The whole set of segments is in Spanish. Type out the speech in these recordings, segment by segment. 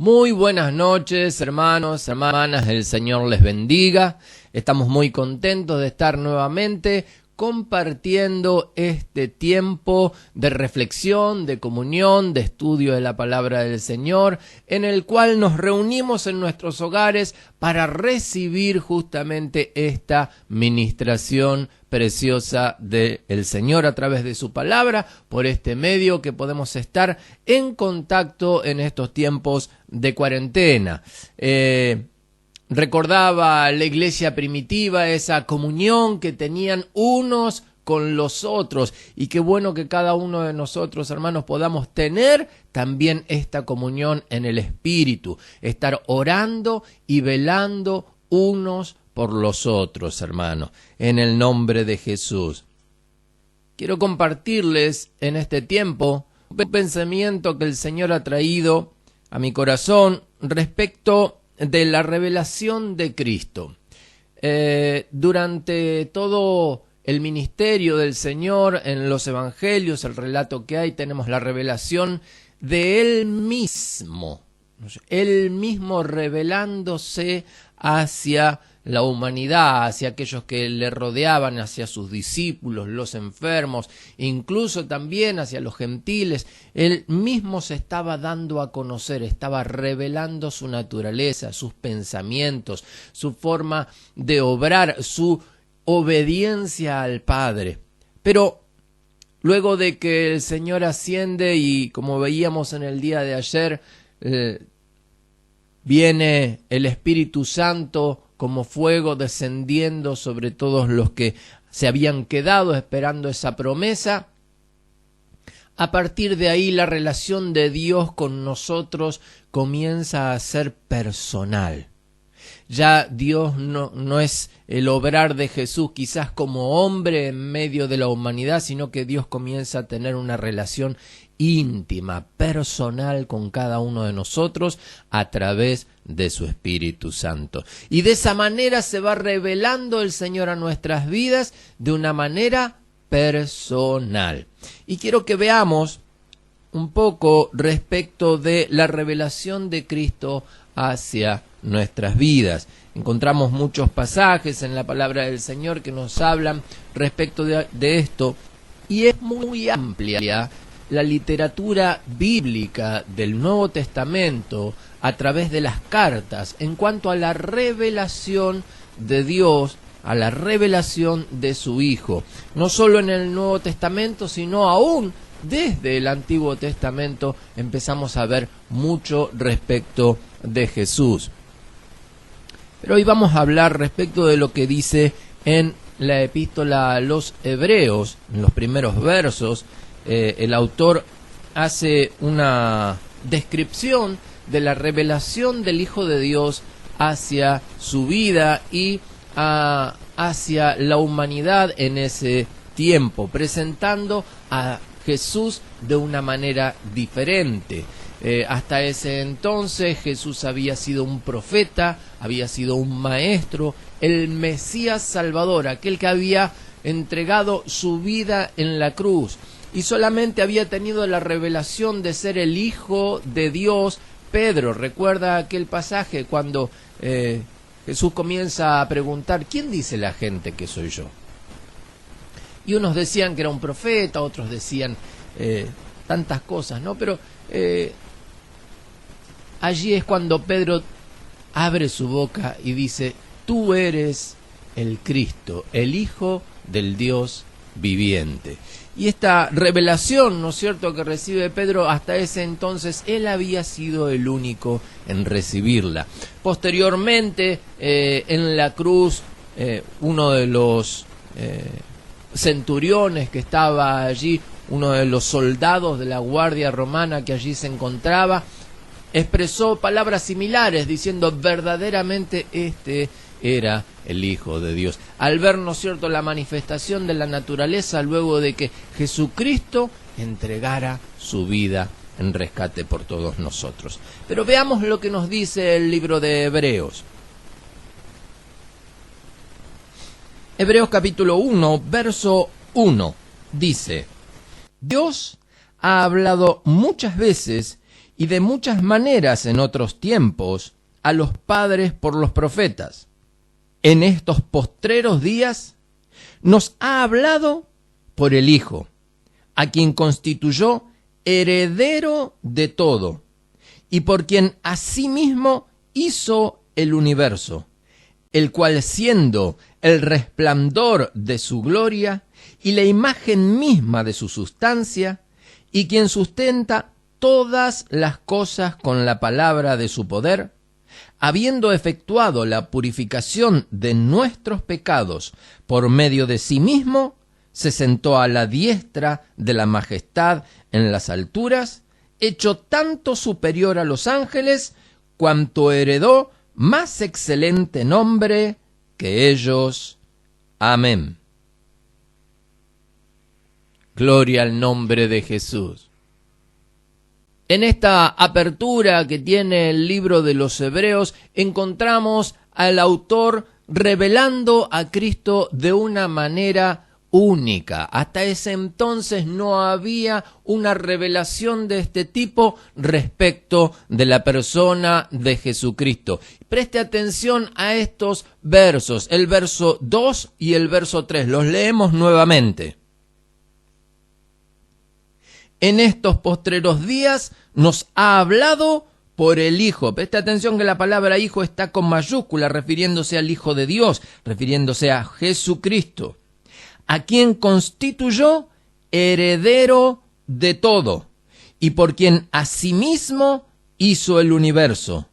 Muy buenas noches, hermanos, hermanas, el Señor les bendiga. Estamos muy contentos de estar nuevamente compartiendo este tiempo de reflexión, de comunión, de estudio de la palabra del Señor, en el cual nos reunimos en nuestros hogares para recibir justamente esta ministración preciosa del Señor a través de su palabra, por este medio que podemos estar en contacto en estos tiempos de cuarentena. Recordaba la iglesia primitiva esa comunión que tenían unos con los otros, y qué bueno que cada uno de nosotros, hermanos, podamos tener también esta comunión en el Espíritu, estar orando y velando unos por los otros, hermanos, en el nombre de Jesús. Quiero compartirles en este tiempo un pensamiento que el Señor ha traído a mi corazón respecto de la revelación de Cristo. Durante todo el ministerio del Señor, en los evangelios, el relato que hay, tenemos la revelación de Él mismo revelándose hacia la humanidad, hacia aquellos que le rodeaban, hacia sus discípulos, los enfermos, incluso también hacia los gentiles. Él mismo se estaba dando a conocer, estaba revelando su naturaleza, sus pensamientos, su forma de obrar, su obediencia al Padre. Pero luego de que el Señor asciende y, como veíamos en el día de ayer, viene el Espíritu Santo como fuego descendiendo sobre todos los que se habían quedado esperando esa promesa. A partir de ahí la relación de Dios con nosotros comienza a ser personal. Ya Dios no es el obrar de Jesús quizás como hombre en medio de la humanidad, sino que Dios comienza a tener una relación íntima, personal con cada uno de nosotros a través de su Espíritu Santo. Y de esa manera se va revelando el Señor a nuestras vidas de una manera personal. Y quiero que veamos un poco respecto de la revelación de Cristo hacia nuestras vidas. Encontramos muchos pasajes en la palabra del Señor que nos hablan respecto de esto, y es muy amplia la literatura bíblica del Nuevo Testamento a través de las cartas en cuanto a la revelación de Dios, a la revelación de su Hijo. No solo en el Nuevo Testamento, sino aún desde el Antiguo Testamento empezamos a ver mucho respecto de Jesús. Pero hoy vamos a hablar respecto de lo que dice en la epístola a los Hebreos, en los primeros versos. El autor hace una descripción de la revelación del Hijo de Dios hacia su vida y hacia la humanidad en ese tiempo, presentando a Jesús de una manera diferente. Hasta ese entonces Jesús había sido un profeta, había sido un maestro, el Mesías Salvador, aquel que había entregado su vida en la cruz, y solamente había tenido la revelación de ser el Hijo de Dios. Pedro, recuerda aquel pasaje cuando Jesús comienza a preguntar: ¿quién dice la gente que soy yo? Y unos decían que era un profeta, otros decían tantas cosas, ¿no? Pero allí es cuando Pedro abre su boca y dice: tú eres el Cristo, el Hijo del Dios viviente. Y esta revelación, ¿no es cierto?, que recibe Pedro, hasta ese entonces él había sido el único en recibirla. Posteriormente, en la cruz, uno de los centuriones que estaba allí, uno de los soldados de la guardia romana que allí se encontraba, expresó palabras similares diciendo: verdaderamente este era el Hijo de Dios. Al ver, ¿no es cierto?, la manifestación de la naturaleza luego de que Jesucristo entregara su vida en rescate por todos nosotros. Pero veamos lo que nos dice el libro de Hebreos. Hebreos capítulo 1, verso 1, dice: Dios ha hablado muchas veces y de muchas maneras en otros tiempos a los padres por los profetas. En estos postreros días nos ha hablado por el Hijo, a quien constituyó heredero de todo, y por quien asimismo hizo el universo, el cual siendo el resplandor de su gloria y la imagen misma de su sustancia, y quien sustenta todas las cosas con la palabra de su poder, habiendo efectuado la purificación de nuestros pecados por medio de sí mismo, se sentó a la diestra de la majestad en las alturas, hecho tanto superior a los ángeles, cuanto heredó más excelente nombre que ellos. Amén. Gloria al nombre de Jesús. En esta apertura que tiene el libro de los Hebreos, encontramos al autor revelando a Cristo de una manera única. Hasta ese entonces no había una revelación de este tipo respecto de la persona de Jesucristo. Preste atención a estos versos, el verso 2 y el verso 3. Los leemos nuevamente. En estos postreros días nos ha hablado por el Hijo. Preste atención que la palabra Hijo está con mayúscula, refiriéndose al Hijo de Dios, refiriéndose a Jesucristo, a quien constituyó heredero de todo, y por quien asimismo hizo el universo,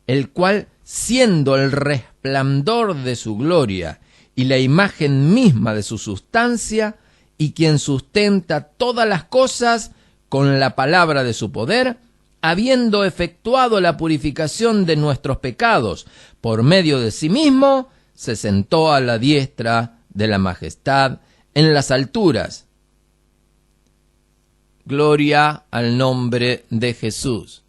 el cual, siendo el resplandor de su gloria y la imagen misma de su sustancia, y quien sustenta todas las cosas con la palabra de su poder, habiendo efectuado la purificación de nuestros pecados por medio de sí mismo, se sentó a la diestra de la majestad en las alturas. Gloria al nombre de Jesús.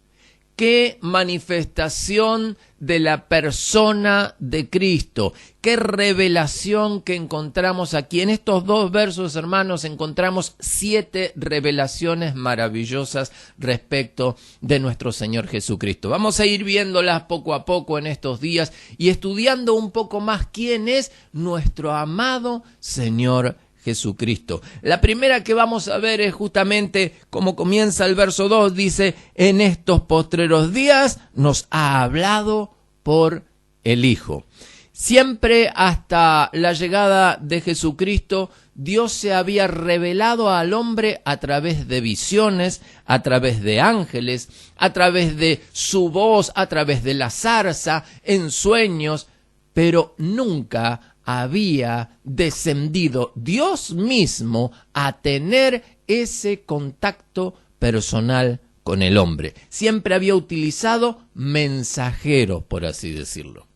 Qué manifestación de la persona de Cristo, qué revelación que encontramos aquí. En estos dos versos, hermanos, encontramos 7 revelaciones maravillosas respecto de nuestro Señor Jesucristo. Vamos a ir viéndolas poco a poco en estos días y estudiando un poco más quién es nuestro amado Señor Jesucristo. La primera que vamos a ver es justamente como comienza el verso 2, dice, en estos postreros días nos ha hablado por el Hijo. Siempre hasta la llegada de Jesucristo, Dios se había revelado al hombre a través de visiones, a través de ángeles, a través de su voz, a través de la zarza, en sueños, pero nunca había descendido Dios mismo a tener ese contacto personal con el hombre. Siempre había utilizado mensajeros, por así decirlo.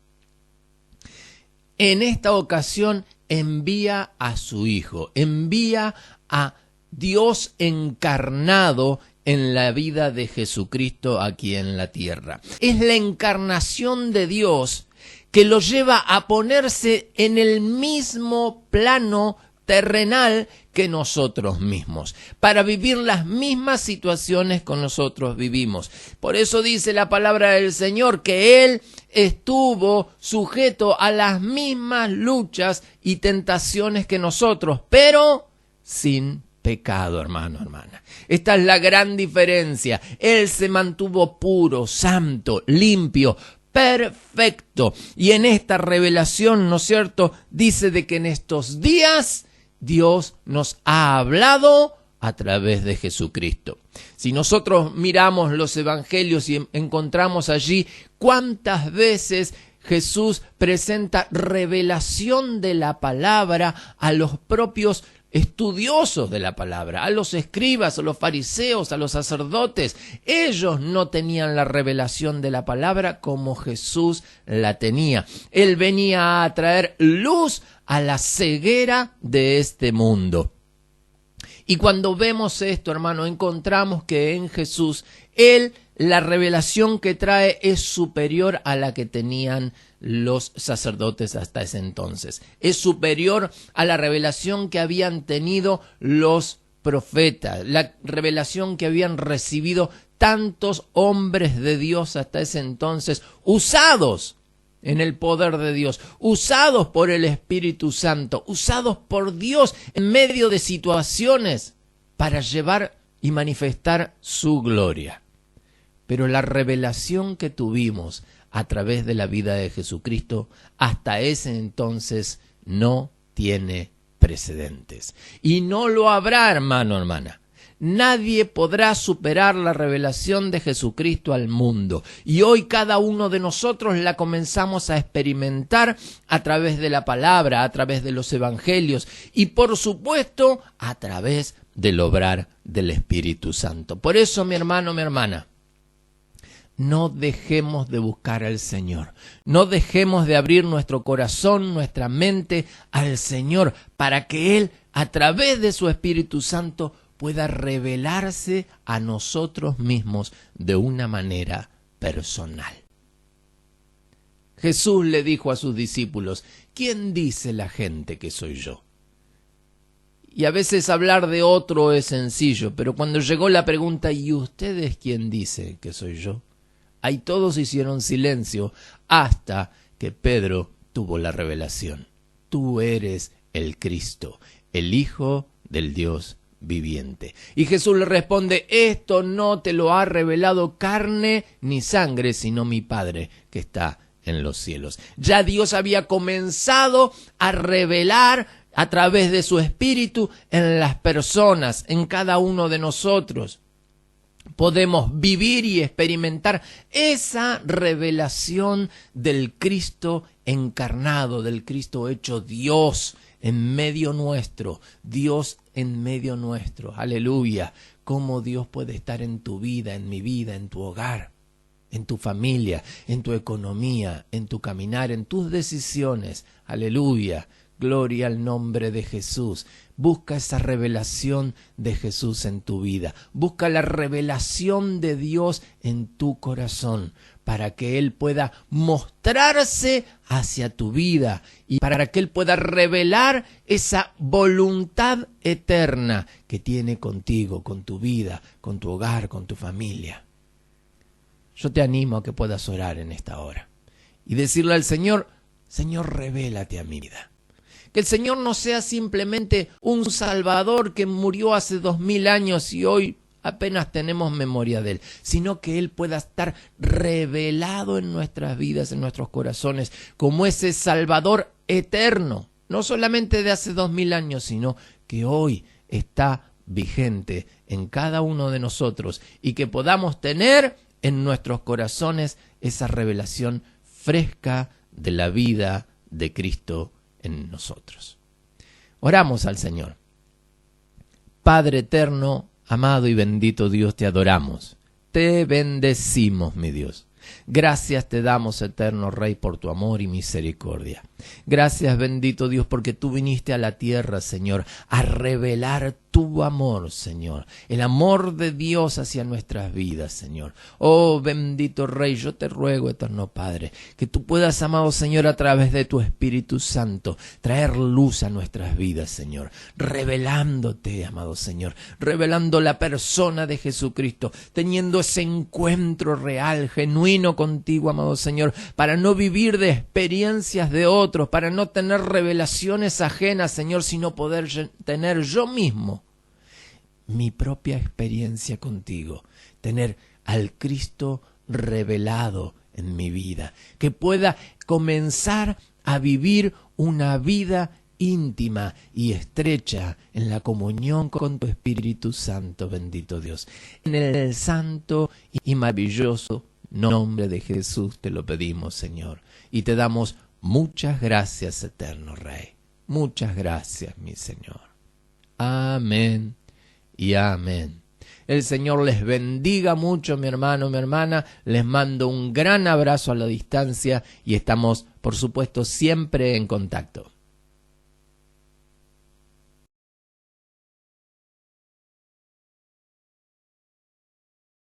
En esta ocasión envía a su Hijo, envía a Dios encarnado en la vida de Jesucristo aquí en la tierra. Es la encarnación de Dios que lo lleva a ponerse en el mismo plano terrenal que nosotros mismos, para vivir las mismas situaciones que nosotros vivimos. Por eso dice la palabra del Señor que Él estuvo sujeto a las mismas luchas y tentaciones que nosotros, pero sin pecado, hermano, hermana. Esta es la gran diferencia. Él se mantuvo puro, santo, limpio, perfecto. Y en esta revelación, ¿no es cierto?, dice de que en estos días Dios nos ha hablado a través de Jesucristo. Si nosotros miramos los evangelios y encontramos allí cuántas veces Jesús presenta revelación de la palabra a los propios estudiosos de la palabra, a los escribas, a los fariseos, a los sacerdotes. Ellos no tenían la revelación de la palabra como Jesús la tenía. Él venía a traer luz a la ceguera de este mundo. Y cuando vemos esto, hermano, encontramos que en Jesús, la revelación que trae es superior a la que tenían los sacerdotes hasta ese entonces. Es superior a la revelación que habían tenido los profetas, la revelación que habían recibido tantos hombres de Dios hasta ese entonces, usados en el poder de Dios, usados por el Espíritu Santo, usados por Dios en medio de situaciones para llevar y manifestar su gloria. Pero la revelación que tuvimos a través de la vida de Jesucristo hasta ese entonces no tiene precedentes. Y no lo habrá, hermano, hermana. Nadie podrá superar la revelación de Jesucristo al mundo. Y hoy cada uno de nosotros la comenzamos a experimentar a través de la palabra, a través de los evangelios y por supuesto a través del obrar del Espíritu Santo. Por eso, mi hermano, mi hermana, no dejemos de buscar al Señor. No dejemos de abrir nuestro corazón, nuestra mente al Señor para que Él, a través de su Espíritu Santo, pueda revelarse a nosotros mismos de una manera personal. Jesús le dijo a sus discípulos, ¿quién dice la gente que soy yo? Y a veces hablar de otro es sencillo, pero cuando llegó la pregunta, ¿y ustedes quién dice que soy yo? Ahí todos hicieron silencio hasta que Pedro tuvo la revelación. Tú eres el Cristo, el Hijo del Dios viviente. Y Jesús le responde, esto no te lo ha revelado carne ni sangre, sino mi Padre que está en los cielos. Ya Dios había comenzado a revelar a través de su Espíritu en las personas, en cada uno de nosotros. Podemos vivir y experimentar esa revelación del Cristo encarnado, del Cristo hecho Dios en medio nuestro, Dios en medio nuestro. Aleluya. Cómo Dios puede estar en tu vida, en mi vida, en tu hogar, en tu familia, en tu economía, en tu caminar, en tus decisiones. Aleluya. Gloria al nombre de Jesús. Busca esa revelación de Jesús en tu vida. Busca la revelación de Dios en tu corazón para que Él pueda mostrarse hacia tu vida y para que Él pueda revelar esa voluntad eterna que tiene contigo, con tu vida, con tu hogar, con tu familia. Yo te animo a que puedas orar en esta hora y decirle al Señor, Señor, revélate a mi vida. Que el Señor no sea simplemente un Salvador que murió hace 2000 años y hoy apenas tenemos memoria de Él, sino que Él pueda estar revelado en nuestras vidas, en nuestros corazones, como ese Salvador eterno, no solamente de hace 2000 años, sino que hoy está vigente en cada uno de nosotros y que podamos tener en nuestros corazones esa revelación fresca de la vida de Cristo en nosotros. Oramos al Señor. Padre eterno, amado y bendito Dios, te adoramos. Te bendecimos, mi Dios. Gracias te damos, eterno Rey, por tu amor y misericordia. Gracias, bendito Dios, porque tú viniste a la tierra, Señor, a revelar tu amor, Señor. El amor de Dios hacia nuestras vidas, Señor. Oh, bendito Rey, yo te ruego, eterno Padre, que tú puedas, amado Señor, a través de tu Espíritu Santo, traer luz a nuestras vidas, Señor. Revelándote, amado Señor. Revelando la persona de Jesucristo. Teniendo ese encuentro real, genuino contigo, amado Señor. Para no vivir de experiencias de otros. Para no tener revelaciones ajenas, Señor, sino poder tener yo mismo mi propia experiencia contigo, tener al Cristo revelado en mi vida, que pueda comenzar a vivir una vida íntima y estrecha en la comunión con tu Espíritu Santo, bendito Dios. En el santo y maravilloso nombre de Jesús te lo pedimos, Señor, y te damos muchas gracias, eterno Rey. Muchas gracias, mi Señor. Amén. Y amén. El Señor les bendiga mucho, mi hermano, mi hermana. Les mando un gran abrazo a la distancia y estamos, por supuesto, siempre en contacto.